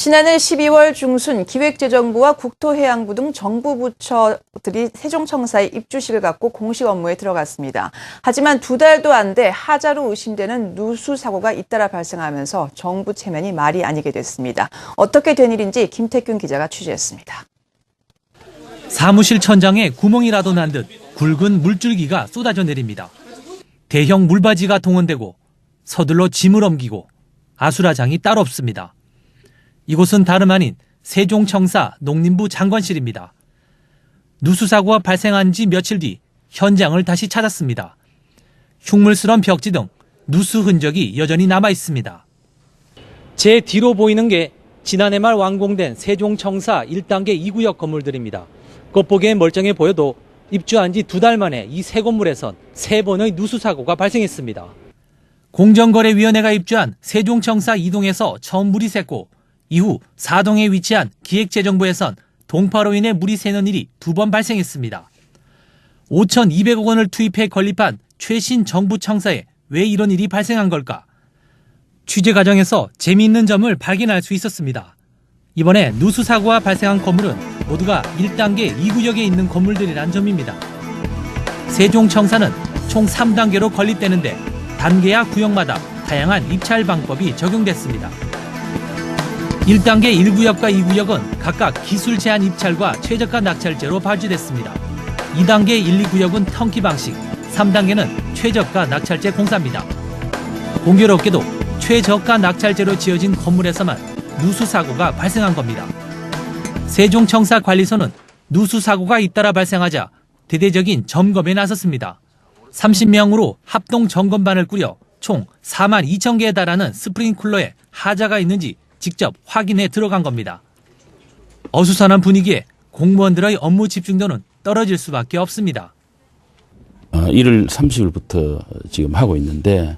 지난해 12월 중순 기획재정부와 국토해양부 등 정부 부처들이 세종청사에 입주식을 갖고 공식 업무에 들어갔습니다. 하지만 2달도 안 돼 하자로 의심되는 누수 사고가 잇따라 발생하면서 정부 체면이 말이 아니게 됐습니다. 어떻게 된 일인지 김태균 기자가 취재했습니다. 사무실 천장에 구멍이라도 난 듯 굵은 물줄기가 쏟아져 내립니다. 대형 물바지가 동원되고 서둘러 짐을 옮기고 아수라장이 따로 없습니다. 이곳은 다름 아닌 세종청사 농림부 장관실입니다. 누수 사고가 발생한 지 며칠 뒤 현장을 다시 찾았습니다. 흉물스런 벽지 등 누수 흔적이 여전히 남아 있습니다. 제 뒤로 보이는 게 지난해 말 완공된 세종청사 1단계 2구역 건물들입니다. 겉보기엔 멀쩡해 보여도 입주한 지 2달 만에 이 세 건물에선 3번의 누수 사고가 발생했습니다. 공정거래위원회가 입주한 세종청사 2동에서 처음 물이 샜고 이후 4동에 위치한 기획재정부에선 동파로 인해 물이 새는 일이 2번 발생했습니다. 5,200억 원을 투입해 건립한 최신 정부 청사에 왜 이런 일이 발생한 걸까? 취재 과정에서 재미있는 점을 발견할 수 있었습니다. 이번에 누수 사고가 발생한 건물은 모두가 1단계 2구역에 있는 건물들이란 점입니다. 세종청사는 총 3단계로 건립되는데 단계와 구역마다 다양한 입찰 방법이 적용됐습니다. 1단계 1구역과 2구역은 각각 기술 제한 입찰과 최저가 낙찰제로 발주됐습니다. 2단계 1, 2구역은 턴키 방식, 3단계는 최저가 낙찰제 공사입니다. 공교롭게도 최저가 낙찰제로 지어진 건물에서만 누수 사고가 발생한 겁니다. 세종청사 관리소는 누수 사고가 잇따라 발생하자 대대적인 점검에 나섰습니다. 30명으로 합동 점검반을 꾸려 총 4만 2천 개에 달하는 스프링쿨러에 하자가 있는지 직접 확인해 들어간 겁니다. 어수선한 분위기에 공무원들의 업무 집중도는 떨어질 수밖에 없습니다. 1월 30일부터 지금 하고 있는데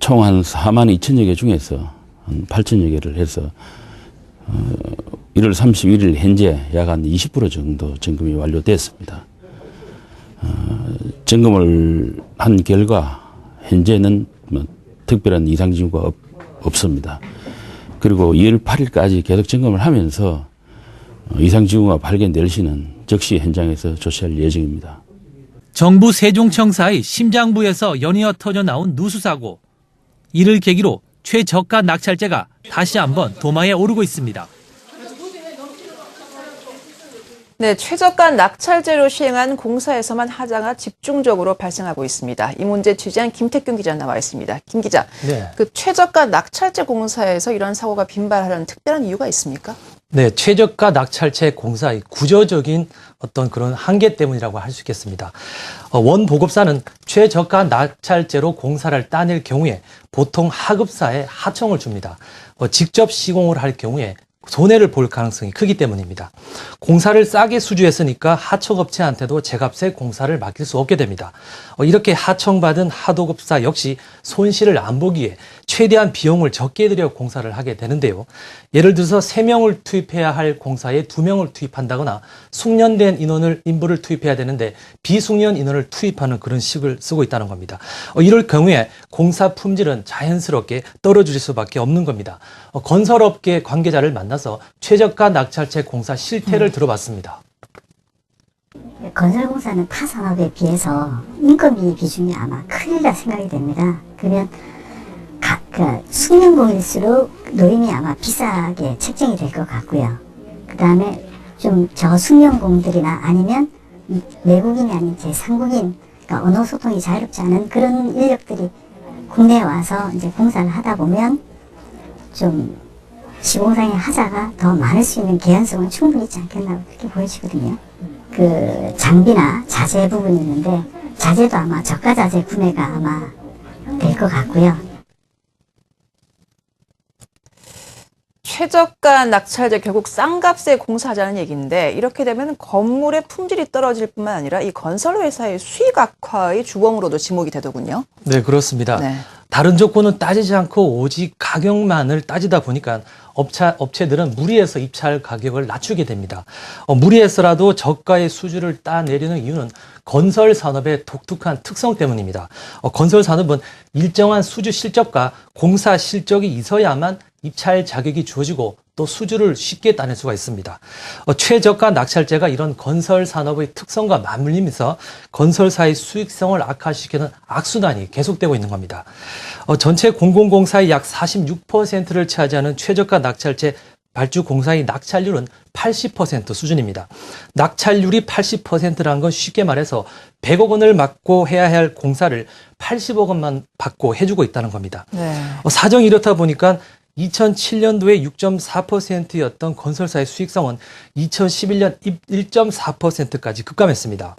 총 한 4만 2천여 개 중에서 한 8천여 개를 해서 1월 31일 현재 약 한 20% 정도 점검이 완료됐습니다. 점검을 한 결과 현재는 특별한 이상 징후가 없습니다. 그리고 2월 8일까지 계속 점검을 하면서 이상 징후가 발견될 시는 즉시 현장에서 조치할 예정입니다. 정부 세종청사의 심장부에서 연이어 터져 나온 누수 사고. 이를 계기로 최저가 낙찰제가 다시 한번 도마에 오르고 있습니다. 네, 최저가 낙찰제로 시행한 공사에서만 하자가 집중적으로 발생하고 있습니다. 이 문제 취재한 김태균 기자 나와 있습니다. 김 기자, 네. 그 최저가 낙찰제 공사에서 이런 사고가 빈발하는 특별한 이유가 있습니까? 네, 최저가 낙찰제 공사의 구조적인 어떤 그런 한계 때문이라고 할 수 있겠습니다. 원보급사는 최저가 낙찰제로 공사를 따낼 경우에 보통 하급사에 하청을 줍니다. 직접 시공을 할 경우에 손해를 볼 가능성이 크기 때문입니다. 공사를 싸게 수주했으니까 하청업체한테도 제값에 공사를 맡길 수 없게 됩니다. 이렇게 하청받은 하도급사 역시 손실을 안 보기에 최대한 비용을 적게 들여 공사를 하게 되는데요. 예를 들어서 3명을 투입해야 할 공사에 2명을 투입한다거나 숙련된 인부를 투입해야 되는데 비숙련 인원을 투입하는 그런 식을 쓰고 있다는 겁니다. 이럴 경우에 공사 품질은 자연스럽게 떨어질 수밖에 없는 겁니다. 건설업계 관계자를 만나서 최저가 낙찰제 공사 실태를 들어봤습니다. 건설공사는 타 산업에 비해서 인건비 비중이 아마 크리라 생각이 됩니다. 그러면 숙련공일수록 노임이 아마 비싸게 책정이 될 것 같고요. 그 다음에 좀 저숙련공들이나 아니면 외국인이 아닌 제3국인, 그러니까 언어 소통이 자유롭지 않은 그런 인력들이 국내에 와서 이제 공사를 하다 보면 좀 시공상의 하자가 더 많을 수 있는 개연성은 충분히 있지 않겠나 그렇게 보여지거든요. 그 장비나 자재 부분이 있는데 자재도 아마 저가 자재 구매가 아마 될 것 같고요. 최저가 낙찰제 결국 싼 값에 공사하자는 얘기인데 이렇게 되면 건물의 품질이 떨어질 뿐만 아니라 이 건설회사의 수익 악화의 주범으로도 지목이 되더군요. 네, 그렇습니다. 네. 다른 조건은 따지지 않고 오직 가격만을 따지다 보니까 업체들은 무리해서 입찰 가격을 낮추게 됩니다. 무리해서라도 저가의 수주를 따내려는 이유는 건설 산업의 독특한 특성 때문입니다. 건설 산업은 일정한 수주 실적과 공사 실적이 있어야만 입찰 자격이 주어지고 또 수주를 쉽게 따낼 수가 있습니다. 최저가 낙찰제가 이런 건설 산업의 특성과 맞물리면서 건설사의 수익성을 악화시키는 악순환이 계속되고 있는 겁니다. 전체 공공공사의 약 46%를 차지하는 최저가 낙찰제 발주 공사의 낙찰률은 80% 수준입니다. 낙찰률이 80%라는 건 쉽게 말해서 100억 원을 받고 해야 할 공사를 80억 원만 받고 해주고 있다는 겁니다. 네. 사정이 이렇다 보니까 2007년도에 6.4%였던 건설사의 수익성은 2011년 1.4%까지 급감했습니다.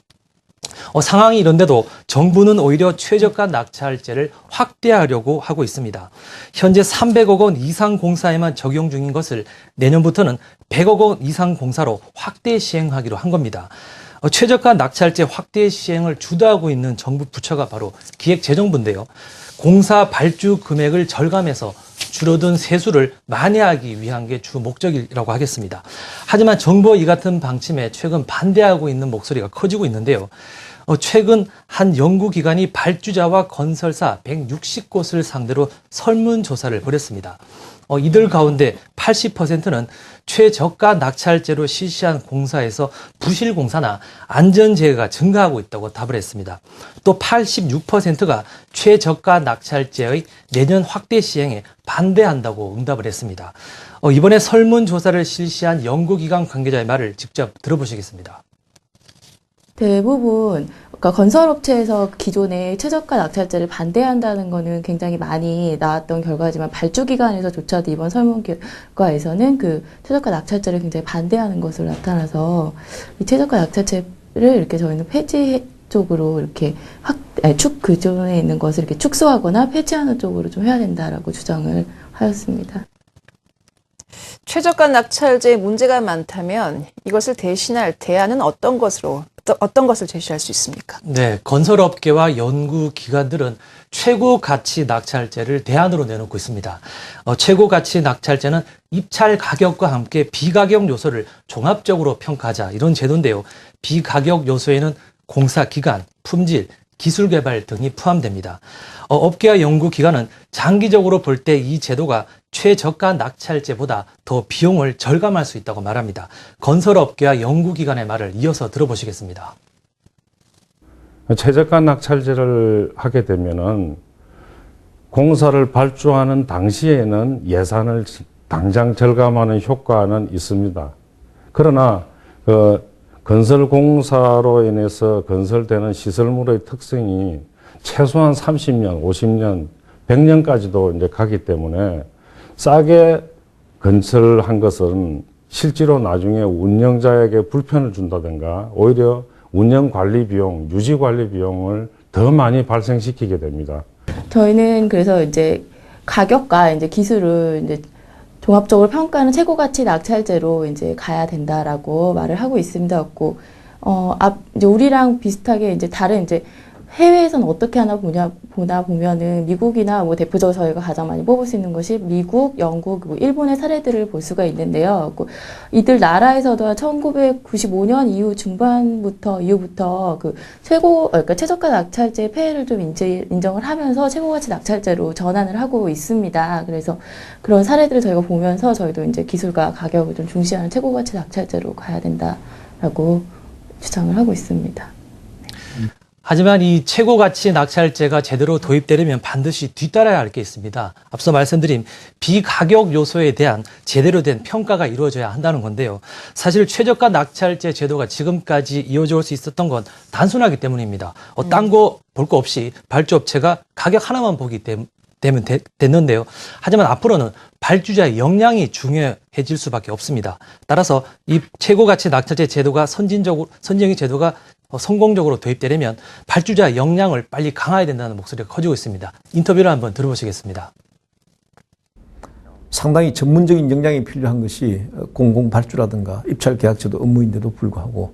상황이 이런데도 정부는 오히려 최저가 낙찰제를 확대하려고 하고 있습니다. 현재 300억 원 이상 공사에만 적용 중인 것을 내년부터는 100억 원 이상 공사로 확대 시행하기로 한 겁니다. 최저가 낙찰제 확대 시행을 주도하고 있는 정부 부처가 바로 기획재정부인데요. 공사 발주 금액을 절감해서 줄어든 세수를 만회하기 위한 게 주 목적이라고 하겠습니다. 하지만 정부의 이 같은 방침에 최근 반대하고 있는 목소리가 커지고 있는데요. 최근 한 연구기관이 발주자와 건설사 160곳을 상대로 설문조사를 벌였습니다. 이들 가운데 80%는 최저가 낙찰제로 실시한 공사에서 부실 공사나 안전재해가 증가하고 있다고 답을 했습니다. 또 86%가 최저가 낙찰제의 내년 확대 시행에 반대한다고 응답을 했습니다. 이번에 설문조사를 실시한 연구기관 관계자의 말을 직접 들어보시겠습니다. 대부분 그러니까 건설업체에서 기존의 최저가 낙찰제를 반대한다는 거는 굉장히 많이 나왔던 결과지만 발주기관에서조차도 이번 설문 결과에서는 그 최저가 낙찰제를 굉장히 반대하는 것으로 나타나서 이 최저가 낙찰제를 이렇게 저희는 폐지 쪽으로 이렇게 그존에 있는 것을 이렇게 축소하거나 폐지하는 쪽으로 좀 해야 된다라고 주장을 하였습니다. 최저가 낙찰제에 문제가 많다면 이것을 대신할 대안은 어떤 것을 제시할 수 있습니까? 네, 건설업계와 연구기관들은 최고 가치 낙찰제를 대안으로 내놓고 있습니다. 최고 가치 낙찰제는 입찰 가격과 함께 비가격 요소를 종합적으로 평가하자 이런 제도인데요. 비가격 요소에는 공사 기간, 품질, 기술 개발 등이 포함됩니다. 업계와 연구기관은 장기적으로 볼 때 이 제도가 최저가 낙찰제보다 더 비용을 절감할 수 있다고 말합니다. 건설업계와 연구기관의 말을 이어서 들어보시겠습니다. 최저가 낙찰제를 하게 되면은 공사를 발주하는 당시에는 예산을 당장 절감하는 효과는 있습니다. 그러나 건설공사로 인해서 건설되는 시설물의 특성이 최소한 30년, 50년, 100년까지도 이제 가기 때문에 싸게 건설한 것은 실제로 나중에 운영자에게 불편을 준다든가 오히려 운영관리 비용, 유지관리 비용을 더 많이 발생시키게 됩니다. 저희는 그래서 이제 가격과 이제 기술을 이제 종합적으로 평가하는 최고 가치 낙찰제로 이제 가야 된다라고 말을 하고 있습니다. 이제 우리랑 비슷하게 이제 다른 이제 해외에서는 어떻게 하나 보나 보면은 미국이나 뭐 대표적으로 저희가 가장 많이 뽑을 수 있는 것이 미국, 영국, 일본의 사례들을 볼 수가 있는데요. 이들 나라에서도 1995년 이후부터 그러니까 최저가 낙찰제 폐해를 좀 인정을 하면서 최고가치 낙찰제로 전환을 하고 있습니다. 그래서 그런 사례들을 저희가 보면서 저희도 이제 기술과 가격을 좀 중시하는 최고가치 낙찰제로 가야 된다라고 주장을 하고 있습니다. 하지만 이 최고가치 낙찰제가 제대로 도입되려면 반드시 뒤따라야 할 게 있습니다. 앞서 말씀드린 비가격 요소에 대한 제대로 된 평가가 이루어져야 한다는 건데요. 사실 최저가 낙찰제 제도가 지금까지 이어져 올 수 있었던 건 단순하기 때문입니다. 딴 거 볼 거 없이 발주업체가 가격 하나만 보기 되면 됐는데요. 하지만 앞으로는 발주자의 역량이 중요해질 수밖에 없습니다. 따라서 이 최고가치 낙찰제 제도가 선진적인 제도가 성공적으로 도입되려면 발주자의 역량을 빨리 강화해야 된다는 목소리가 커지고 있습니다. 인터뷰를 한번 들어보시겠습니다. 상당히 전문적인 역량이 필요한 것이 공공발주라든가 입찰계약제도 업무인데도 불구하고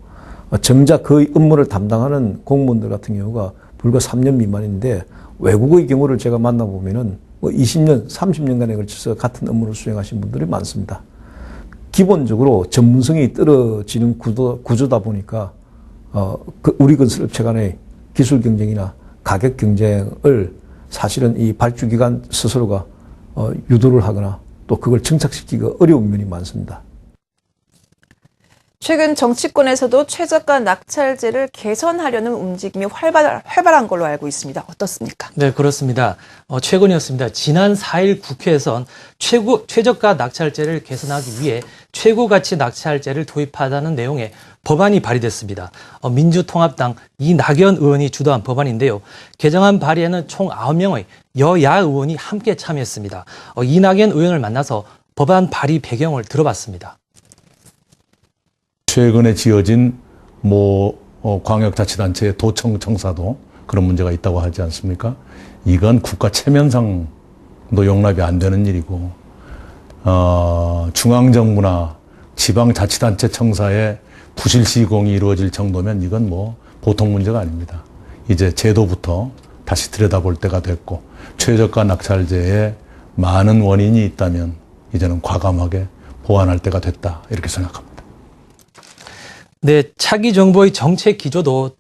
정작 그 업무를 담당하는 공무원들 같은 경우가 불과 3년 미만인데 외국의 경우를 제가 만나보면은 20년, 30년간에 걸쳐서 같은 업무를 수행하신 분들이 많습니다. 기본적으로 전문성이 떨어지는 구조다 보니까 우리 건설업체 간의 기술 경쟁이나 가격 경쟁을 사실은 이 발주기관 스스로가 유도를 하거나 또 그걸 정착시키기가 어려운 면이 많습니다. 최근 정치권에서도 최저가 낙찰제를 개선하려는 움직임이 활발한 걸로 알고 있습니다. 어떻습니까? 네, 그렇습니다. 최근이었습니다. 지난 4일 국회에선 최저가 낙찰제를 개선하기 위해 최고가치 낙찰제를 도입하자는 내용의 법안이 발의됐습니다. 민주통합당 이낙연 의원이 주도한 법안인데요. 개정안 발의에는 총 9명의 여야 의원이 함께 참여했습니다. 이낙연 의원을 만나서 법안 발의 배경을 들어봤습니다. 최근에 지어진 광역자치단체의 도청 청사도 그런 문제가 있다고 하지 않습니까? 이건 국가 체면상도 용납이 안 되는 일이고, 중앙정부나 지방자치단체 청사의 부실 시공이 이루어질 정도면 이건 보통 문제가 아닙니다. 이제 제도부터 다시 들여다볼 때가 됐고, 최저가 낙찰제에 많은 원인이 있다면 이제는 과감하게 보완할 때가 됐다, 이렇게 생각합니다. 네, 차기 정부의 정책 기조도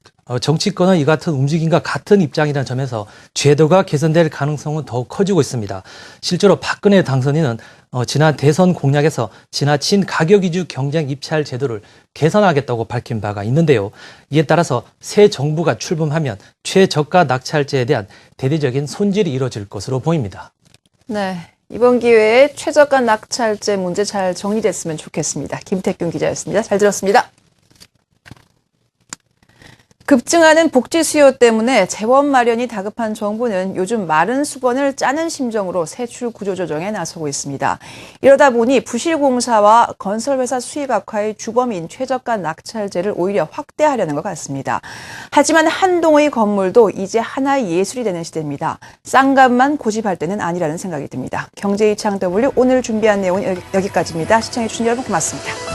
정치권은 이 같은 움직임과 같은 입장이라는 점에서 제도가 개선될 가능성은 더욱 커지고 있습니다. 실제로 박근혜 당선인은 지난 대선 공약에서 지나친 가격 위주 경쟁 입찰 제도를 개선하겠다고 밝힌 바가 있는데요. 이에 따라서 새 정부가 출범하면 최저가 낙찰제에 대한 대대적인 손질이 이루어질 것으로 보입니다. 네, 이번 기회에 최저가 낙찰제 문제 잘 정리됐으면 좋겠습니다. 김태균 기자였습니다. 잘 들었습니다. 급증하는 복지 수요 때문에 재원 마련이 다급한 정부는 요즘 마른 수건을 짜는 심정으로 세출 구조 조정에 나서고 있습니다. 이러다 보니 부실공사와 건설회사 수익 악화의 주범인 최저가 낙찰제를 오히려 확대하려는 것 같습니다. 하지만 한동의 건물도 이제 하나의 예술이 되는 시대입니다. 싼 값만 고집할 때는 아니라는 생각이 듭니다. 경제이창 W 오늘 준비한 내용은 여기까지입니다. 시청해주신 여러분 고맙습니다.